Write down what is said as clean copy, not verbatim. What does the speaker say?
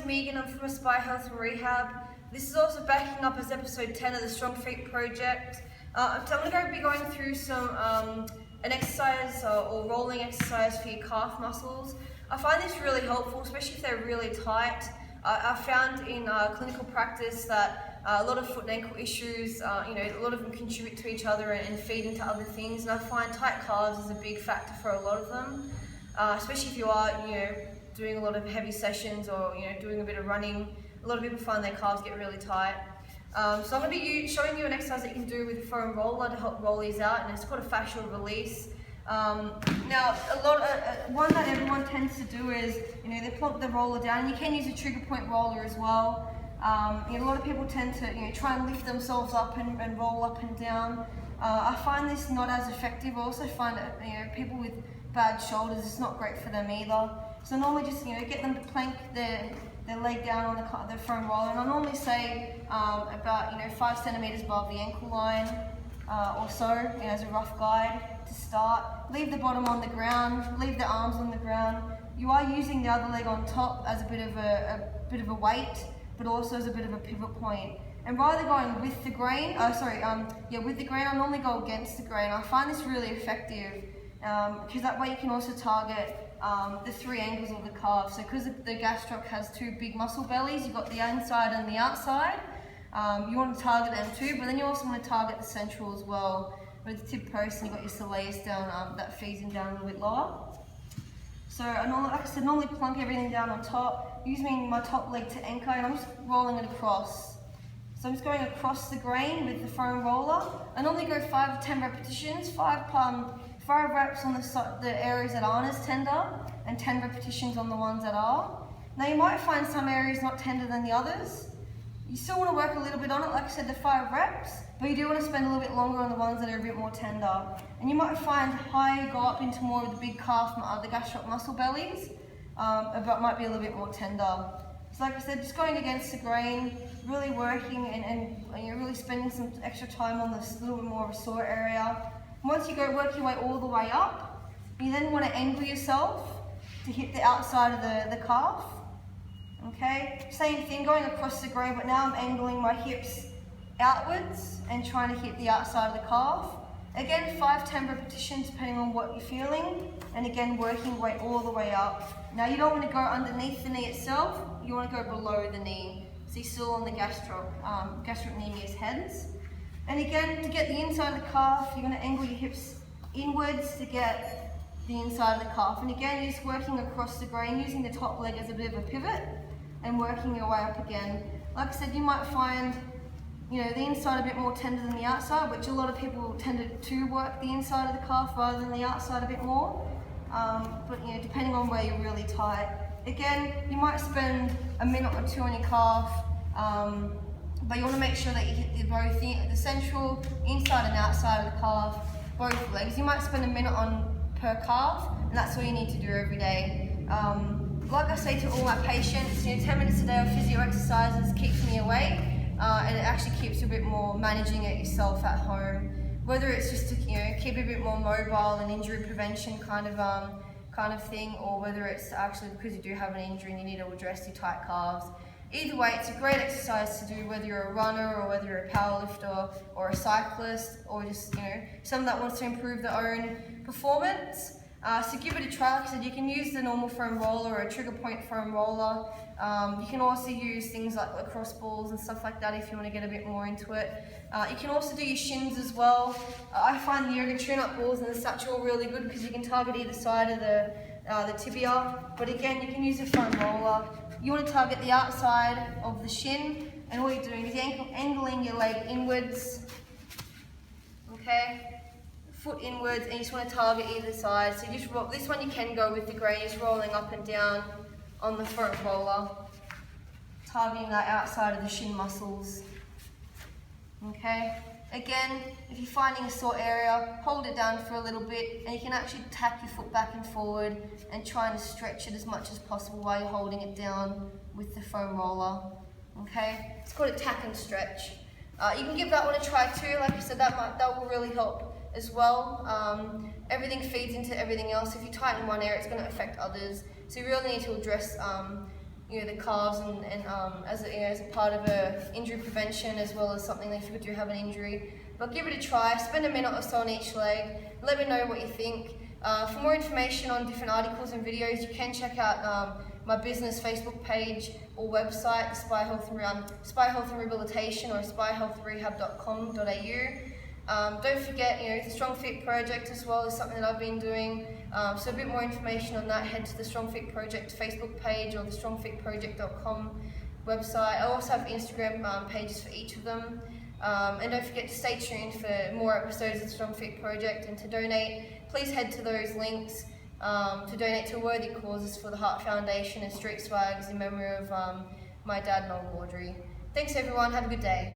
name's Megan, I'm from Aspire Health and Rehab. This is also backing up as episode 10 of the Strong Feet Project. So I'm going to be going through some an exercise or rolling exercise for your calf muscles. I find this really helpful, especially if they're really tight. I found in clinical practice that a lot of foot and ankle issues, a lot of them contribute to each other and feed into other things, and I find tight calves is a big factor for a lot of them, especially if you are, doing a lot of heavy sessions or doing a bit of running. A lot of people find their calves get really tight. So I'm going to be showing you an exercise that you can do with a foam roller to help roll these out, and it's called a fascial release. Now, one that everyone tends to do is, they plonk the roller down, and you can use a trigger point roller as well. A lot of people tend to, try and lift themselves up and roll up and down. I find this not as effective. I also find that, people with bad shoulders, it's not great for them either. So normally just, get them to plank their leg down on the foam roller, and I normally say about 5 centimeters above the ankle line or so, as a rough guide to start. Leave the bottom on the ground, leave the arms on the ground. You are using the other leg on top as a bit of a weight, but also as a bit of a pivot point. And rather going with the grain, with the grain, I normally go against the grain. I find this really effective because that way you can also target the 3 angles of the calf. So because the gastroc has 2 big muscle bellies, you've got the inside and the outside. You want to target them too, but then you also want to target the central as well, with the tib post, and you've got your soleus down, that feeds in down a little bit lower. So like I said, normally plunk everything down on top, using my top leg to anchor, and I'm just rolling it across. So I'm just going across the grain with the foam roller. I normally go 5 to 10 repetitions, 5 reps on the areas that aren't as tender, and 10 repetitions on the ones that are. Now you might find some areas not tender than the others. You still want to work a little bit on it, like I said, the 5 reps, but you do want to spend a little bit longer on the ones that are a bit more tender. And you might find higher go up into more of the big calf, the gastroc muscle bellies, but might be a little bit more tender. So like I said, just going against the grain, really working and you're really spending some extra time on this little bit more of a sore area. Once you work your way all the way up, you then want to angle yourself to hit the outside of the calf. Okay, same thing, going across the grain, but now I'm angling my hips outwards and trying to hit the outside of the calf. Again, 5-10 repetitions depending on what you're feeling, and again working your way all the way up. Now you don't want to go underneath the knee itself, you want to go below the knee. So you're still on the gastrocnemius heads. And again, to get the inside of the calf, you're going to angle your hips inwards to get the inside of the calf. And again, you're just working across the grain, using the top leg as a bit of a pivot, and working your way up again. Like I said, you might find, the inside a bit more tender than the outside, which a lot of people tend to work the inside of the calf rather than the outside a bit more. But depending on where you're really tight. Again, you might spend a minute or 2 on your calf, but you want to make sure that you hit both the central, inside and outside of the calf, both legs. You might spend a minute on per calf, and that's all you need to do every day. Like I say to all my patients, 10 minutes a day of physio exercises keeps me awake, and it actually keeps you a bit more managing it yourself at home. Whether it's just to keep a bit more mobile and injury prevention kind of thing, or whether it's actually because you do have an injury and you need to address your tight calves. Either way, it's a great exercise to do whether you're a runner or whether you're a powerlifter or a cyclist, or just someone that wants to improve their own performance. So give it a try. Like I said, you can use the normal foam roller or a trigger point foam roller. You can also use things like lacrosse balls and stuff like that if you want to get a bit more into it. You can also do your shins as well. I find the yoga tune-up balls and the satchel really good because you can target either side of the tibia. But again, you can use a foam roller. You want to target the outside of the shin, and all you're doing is angling your leg inwards. Okay? Foot inwards, and you just want to target either side. So you just roll. This one you can go with the grain, just rolling up and down on the foam roller, targeting that outside of the shin muscles. Okay. Again, if you're finding a sore area, hold it down for a little bit, and you can actually tack your foot back and forward and try and stretch it as much as possible while you're holding it down with the foam roller. Okay. It's called a tack and stretch. You can give that one a try too. Like I said, that will really help as well. Everything feeds into everything else. If you tighten one area, it's going to affect others. So you really need to address the calves as a part of a injury prevention, as well as something if you do have an injury. But give it a try, spend a minute or so on each leg, let me know what you think. For more information on different articles and videos, you can check out my business Facebook page or website, Aspire Health and Rehabilitation, or aspirehealthrehab.com.au. Don't forget, the Strong Fit Project as well is something that I've been doing. So a bit more information on that, head to the Strong Fit Project Facebook page or the strongfitproject.com website. I also have Instagram pages for each of them. And don't forget to stay tuned for more episodes of the Strong Fit Project, and to donate, please head to those links to donate to worthy causes for the Heart Foundation and Street Swags in memory of my dad, Noel Gaudry. Thanks everyone, have a good day.